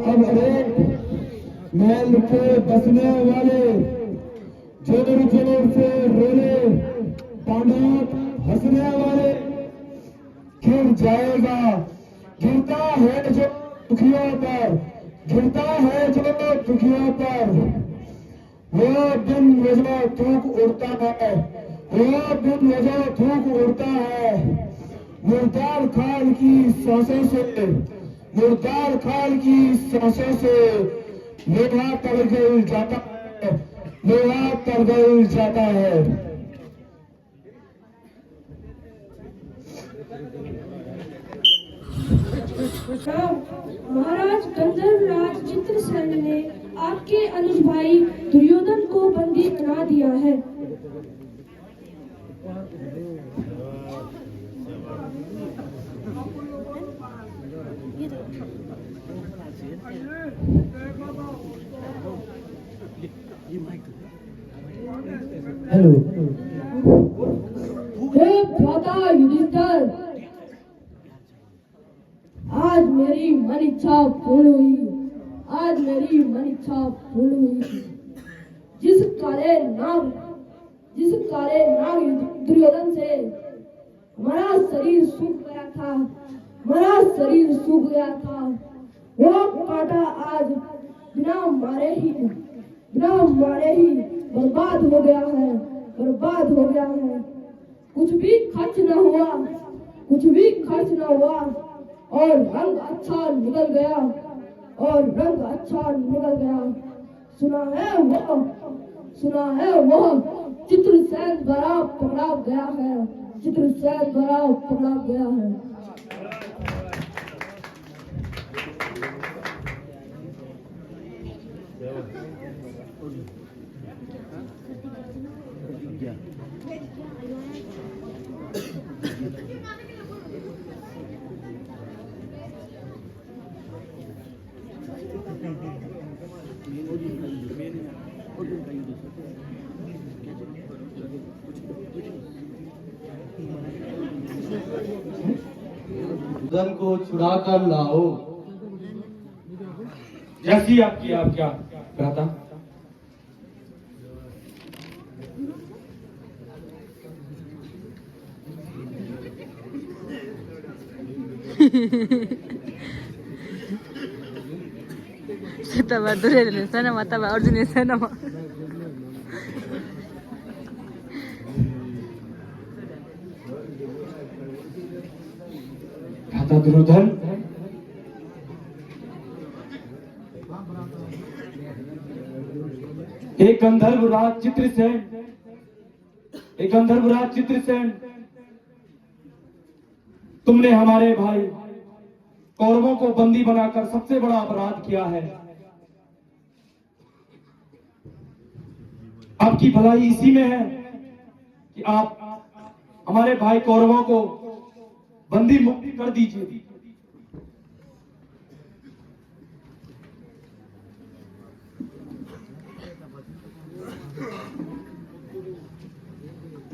अब महल के बसने वाले जोर जोर से रोले, तांडव हंसने वाले गिर जाएगा। गिरता है जो दुखियों पर, गिरता है जो दुखियों पर, वो बिन वजह थूक उड़ता है, वो बिन वजह थूक उड़ता है। मुर्दार खाल की सांसों से, मुर्दार खाल की सांसों से लोहा तलगल जाता है, लोहा तलगल जाता है। महाराज गंधर्व राज चित्रसेन ने आपके अनुज भाई दुर्योधन को बंदी बना दिया है। हेलो, हे भ्राता युधिष्ठिर, आज मेरी मन इच्छा पूर्ण हुई, आज मेरी मन इच्छा पूर्ण हुई। जिस काले नाग दुर्योधन से हमारा शरीर सूख गया था, हमारा शरीर सूख गया था, वो कांटा आज बिना मारे ही बर्बाद हो गया है, बर्बाद हो गया है। कुछ भी खर्च न हुआ, कुछ भी खर्च न हुआ, और रंग अच्छा निकल गया, और रंग अच्छा निकल गया। सुना है वह चित्रसेन द्वारा पकड़ा गया है, चित्रसेन द्वारा पकड़ा गया है। धन को छुड़ा कर लाओ। जैसी आपकी आज्ञा भ्राता। तब दुर्योधन सनमा तब अर्जुन सनमा। भ्राता दुर्योधन, एक गंधर्वराज चित्रसेन, तुमने हमारे भाई कौरवों को बंदी बनाकर सबसे बड़ा अपराध किया है। आपकी भलाई इसी में है कि आप हमारे भाई कौरवों को बंदी मुक्ति कर दीजिए।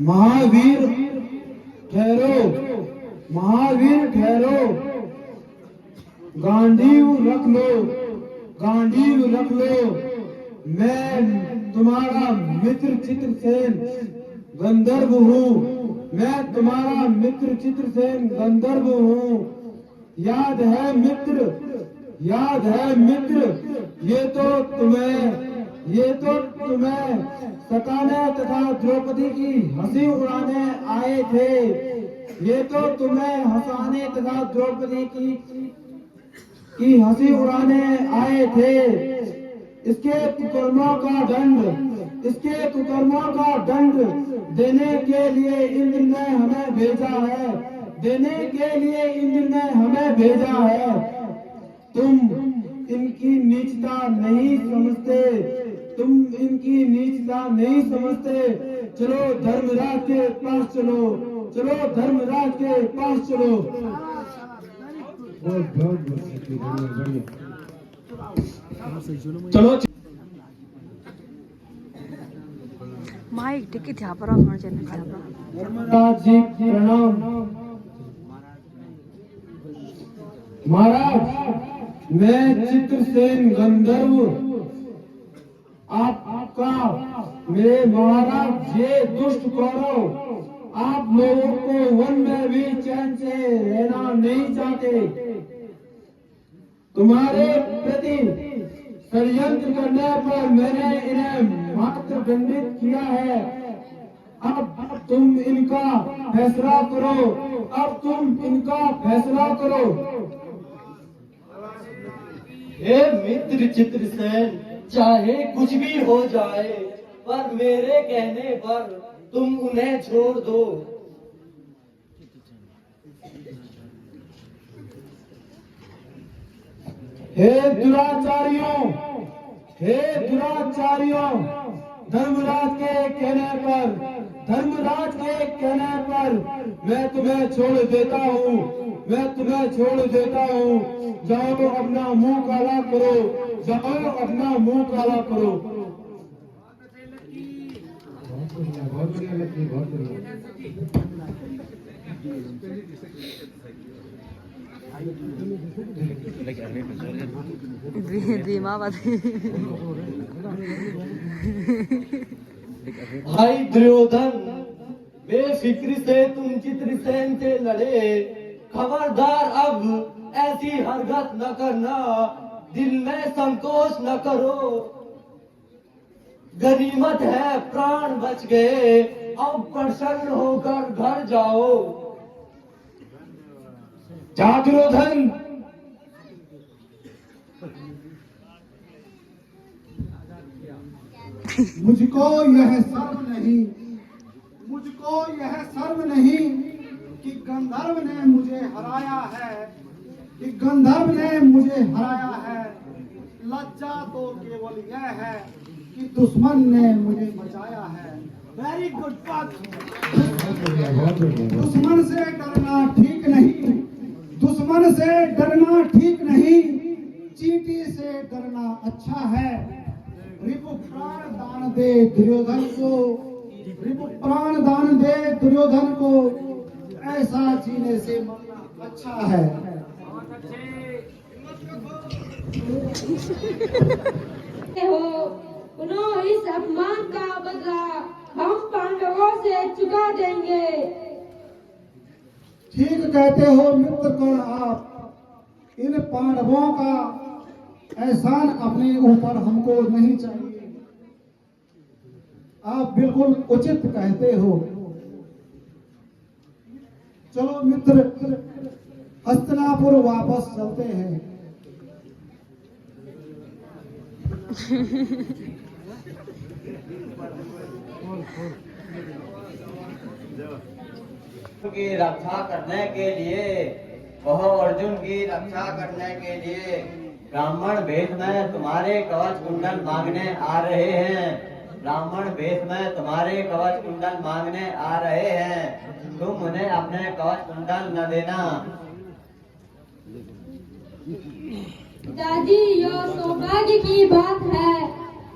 महावीर ठहरो, महावीर ठहरो, गांडीव रख लो, गांडीव रख लो। मैं तुम्हारा मित्र चित्रसेन गंधर्व हूँ, मैं तुम्हारा मित्र चित्रसेन गंधर्व हूँ। याद है मित्र, याद है मित्र, ये तो तुम्हें सताने तथा द्रौपदी की हंसी उड़ाने आए थे। ये तो तुम्हें हंसाने तथा द्रौपदी की हंसी उड़ाने आए थे। इसके कुकर्मों का दंड, इसके कुकर्मों का दंड देने के लिए इंद्र ने हमें भेजा है, देने के लिए इंद्र ने हमें भेजा है। तुम इनकी नीचता नहीं समझते, तुम इनकी नीचता नहीं समझते। चलो धर्मराज के पास चलो, चलो धर्मराज के पास चलो। चलो माइक टिकी थी आप रहा धर्मराज जी प्रणाम। महाराज मैं चित्रसेन गंधर्व आपका मेरे महाराज ये दुष्ट कौरव आप लोगों को वन में भी चैन से रहना नहीं चाहते। तुम्हारे प्रति षड्यंत्र करने पर मैंने इन्हें मात्र दंडित किया है। अब तुम इनका फैसला करो। अब तुम इनका फैसला करो। हे मित्र चित्रसेन, चाहे कुछ भी हो जाए, पर मेरे कहने पर तुम उन्हें छोड़ दो। हे दुराचारियों, हे दुराचारियों, धर्मराज के कहने पर मैं तुम्हें छोड़ देता हूँ। मैं तुम्हें छोड़ देता हूँ। जाओ अपना मुंह काला करो। जाओ अपना मुंह काला करो। बहुत बढ़िया लगती, बहुत बढ़िया। भाई दुर्योधन, बेफिक्री से तुम चित्रसेन से लड़े। खबरदार अब ऐसी हरकत न करना। दिल में संकोच न करो। गनीमत है प्राण बच गए। अब प्रसन्न होकर घर जाओ। जा दुर्योधन। मुझको यह शर्म नहीं कि गंधर्व ने मुझे हराया है। लज्जा तो केवल यह है कि दुश्मन ने मुझे बचाया है। वेरी गुड बात। दुश्मन से डरना ठीक नहीं। चींटी से डरना अच्छा है। रिपु प्राण दान दे दुर्योधन को। ऐसा जीने से मरना अच्छा है। उन्होंने इस अपमान का बदला हम पांडवों से चुका देंगे। ठीक कहते हो मित्र कौन आप। इन पांडवों का एहसान अपने ऊपर हमको नहीं चाहिए। आप बिल्कुल उचित कहते हो। चलो मित्र, हस्तिनापुर वापस चलते हैं। की रक्षा करने के लिए, वह अर्जुन की रक्षा करने के लिए ब्राह्मण वेश में तुम्हारे कवच कुंडल मांगने आ रहे हैं। ब्राह्मण वेश में तुम्हारे कवच कुंडल मांगने आ रहे हैं। तुम उन्हें अपने कवच कुंडल न देना। पिताजी, यह सौभाग्य की बात है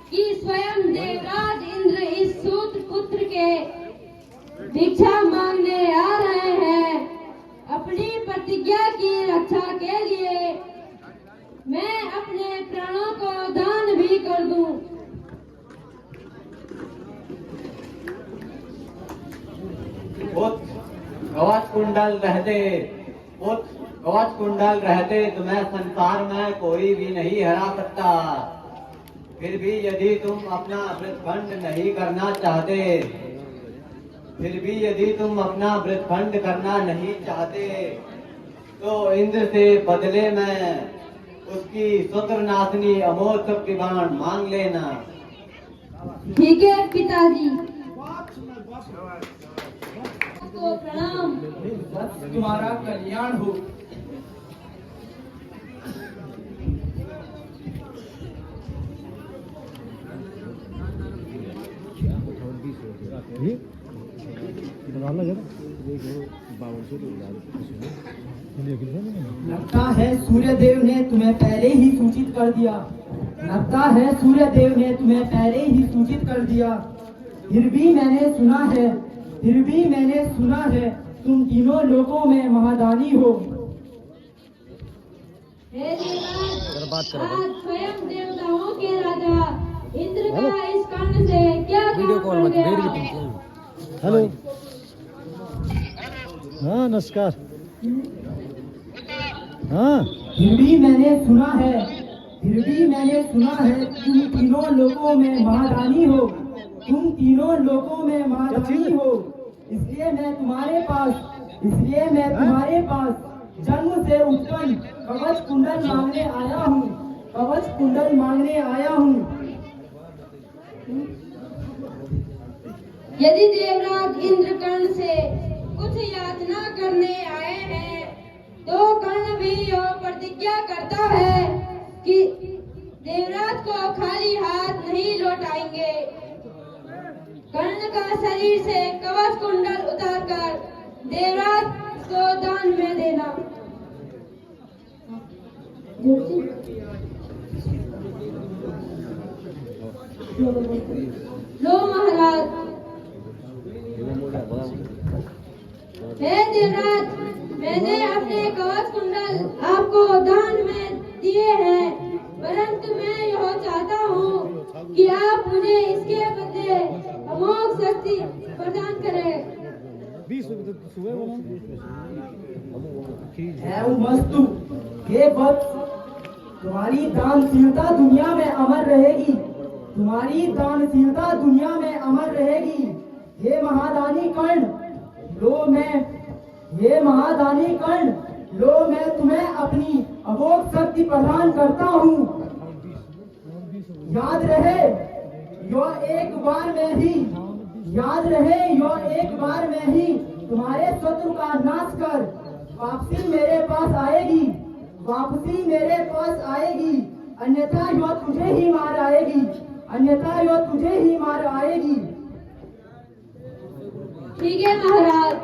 कि स्वयं देवराज इंद्र इस सूत पुत्र के भिक्षा मांगने आ रहे हैं। अपनी प्रतिज्ञा की रक्षा के लिए मैं अपने प्राणों को दान भी कर दूं। कवच कुंडल रहते तुम्हें संसार में कोई भी नहीं हरा सकता। फिर भी यदि तुम अपना वृत्तखंड नहीं करना चाहते, तो इंद्र से बदले में उसकी सूत्रनाशनी अमोघ शक्तिबाण मांग लेना। ठीक है पिताजी। तो प्रणाम। तुम्हारा कल्याण हो। लगता है सूर्यदेव ने तुम्हें पहले ही सूचित कर दिया। फिर भी मैंने सुना है तुम तीनों लोकों में महादानी हो। हे देवराज, आज स्वयं देवताओं के राजा इंद्र का इस कर्ण से क्या काम पड़ गया? हेलो, हाँ नमस्कार। हाँ फिर भी मैंने सुना है तुम तीनों लोगों में महारानी हो, इसलिए मैं तुम्हारे पास जन्म से उत्पन्न कवच कुंडल मांगने आया हूँ। यदि देवराज इंद्र कर्ण से कुछ याचना करने आए हैं तो कर्ण भी यह प्रतिज्ञा करता है कि देवराज को खाली हाथ नहीं लौटाएंगे। कर्ण का शरीर से कवच कुंडल उतारकर देवराज को दान में देना। लो महाराज, हे देवराज, मैंने अपने कवच कुंडल आपको दान में दिए हैं, परंतु मैं यह चाहता हूँ कि आप मुझे इसके बदले अमोघ शक्ति प्रदान करें। 20 रुपये तो सुबह बोला। वस्तु हे वत्स, तुम्हारी दानशीलता दुनिया में अमर रहेगी। हे महादानी कर्ण, लो मैं तुम्हें अपनी अमोघ शक्ति प्रदान करता हूँ। याद रहे यो एक बार में ही तुम्हारे शत्रु का नाश कर वापसी मेरे पास आएगी, अन्यथा यो तुझे ही मार आएगी। ठीक है महाराज।